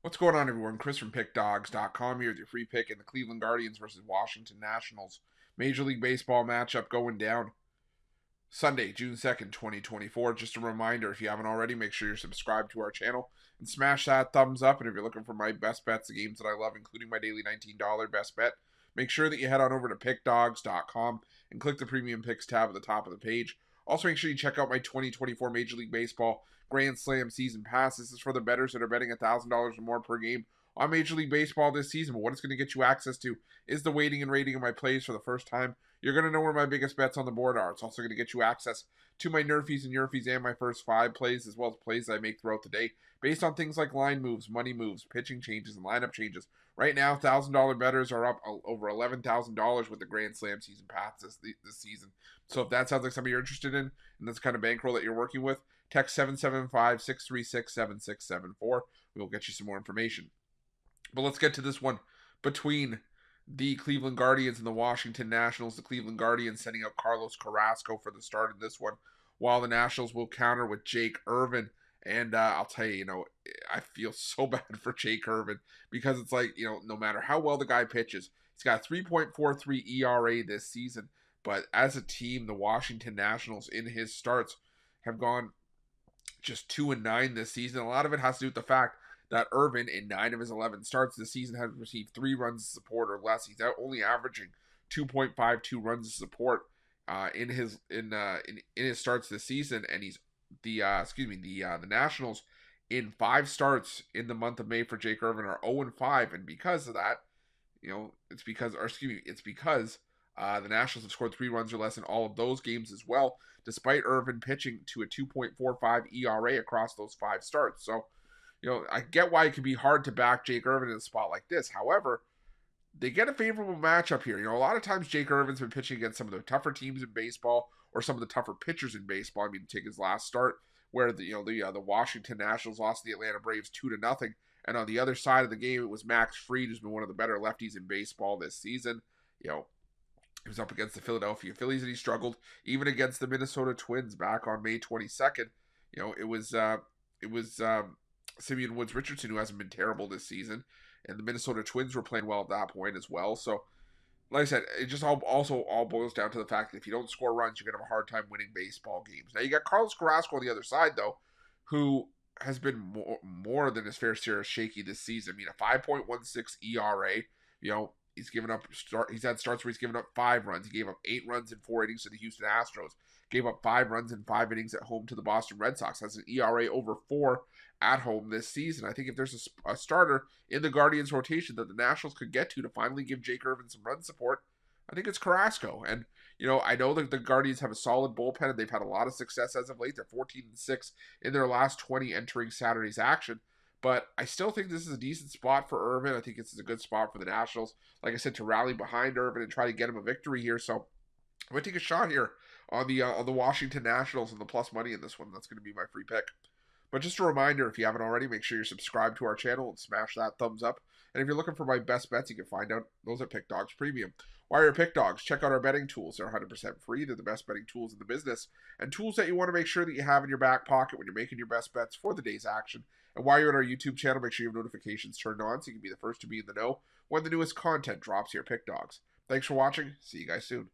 What's going on, everyone? Chris from PickDawgz.com here with your free pick in the Cleveland Guardians versus Washington Nationals Major League Baseball matchup going down Sunday, June 2nd, 2024. Just a reminder, if you haven't already, make sure you're subscribed to our channel and smash that thumbs up. And if you're looking for my best bets, the games that I love, including my daily $19 best bet, make sure that you head on over to PickDawgz.com and click the Premium Picks tab at the top of the page. Also, make sure you check out my 2024 Major League Baseball Grand Slam Season Pass. This is for the bettors that are betting $1,000 or more per game on Major League Baseball this season. But what it's going to get you access to is the weighting and rating of my plays for the first time. You're going to know where my biggest bets on the board are. It's also going to get you access to my nerfies and yerfies and my first 5 plays, as well as plays that I make throughout the day, based on things like line moves, money moves, pitching changes, and lineup changes. Right now, $1,000 bettors are up over $11,000 with the Grand Slam Season Pass this season. So if that sounds like something you're interested in, and that's the kind of bankroll that you're working with, text 775-636-7674. We will get you some more information. But let's get to this one between the Cleveland Guardians and the Washington Nationals. The Cleveland Guardians sending out Carlos Carrasco for the start of this one, while the Nationals will counter with Jake Irvin. And I'll tell you, I feel so bad for Jake Irvin because it's like, no matter how well the guy pitches, he's got 3.43 ERA this season. But as a team, the Washington Nationals in his starts have gone just 2-9 this season. A lot of it has to do with the fact that Irvin, in 9 of his 11 starts this season, has received 3 runs of support or less. He's only averaging 2.52 runs of support in his starts this season, and he's the Nationals in 5 starts in the month of May for Jake Irvin are 0-5, and because of that, it's because the Nationals have scored 3 runs or less in all of those games as well, despite Irvin pitching to a 2.45 ERA across those 5 starts. So, I get why it can be hard to back Jake Irvin in a spot like this. However, they get a favorable matchup here. A lot of times Jake Irvin's been pitching against some of the tougher teams in baseball or some of the tougher pitchers in baseball. I mean, take his last start where the Washington Nationals lost to the Atlanta Braves 2-0, and on the other side of the game it was Max Fried, who's been one of the better lefties in baseball this season. He was up against the Philadelphia Phillies and he struggled even against the Minnesota Twins back on May 22nd. It was Simeon Woods Richardson, who hasn't been terrible this season, and the Minnesota Twins were playing well at that point as well. So, like I said, it just all boils down to the fact that if you don't score runs, you're going to have a hard time winning baseball games. Now, you got Carlos Carrasco on the other side, though, who has been more than his fair share of shaky this season. I mean, a 5.16 ERA, he's had starts where he's given up 5 runs. He gave up 8 runs in 4 innings to the Houston Astros. Gave up 5 runs in 5 innings at home to the Boston Red Sox. Has an ERA over 4 at home this season. I think if there's a starter in the Guardians rotation that the Nationals could get to finally give Jake Irvin some run support, I think it's Carrasco. And, I know that the Guardians have a solid bullpen and they've had a lot of success as of late. They're 14-6 in their last 20 entering Saturday's action. But I still think this is a decent spot for Irvin. I think this is a good spot for the Nationals, like I said, to rally behind Irvin and try to get him a victory here. So I'm going to take a shot here on the Washington Nationals and the plus money in this one. That's going to be my free pick. But just a reminder, if you haven't already, make sure you're subscribed to our channel and smash that thumbs up. And if you're looking for my best bets, you can find out those at Pick Dawgz Premium. While you're at Pick Dawgz, check out our betting tools. They're 100% free. They're the best betting tools in the business, and tools that you want to make sure that you have in your back pocket when you're making your best bets for the day's action. And while you're at our YouTube channel, make sure you have notifications turned on so you can be the first to be in the know when the newest content drops here at Pick Dawgz. Thanks for watching. See you guys soon.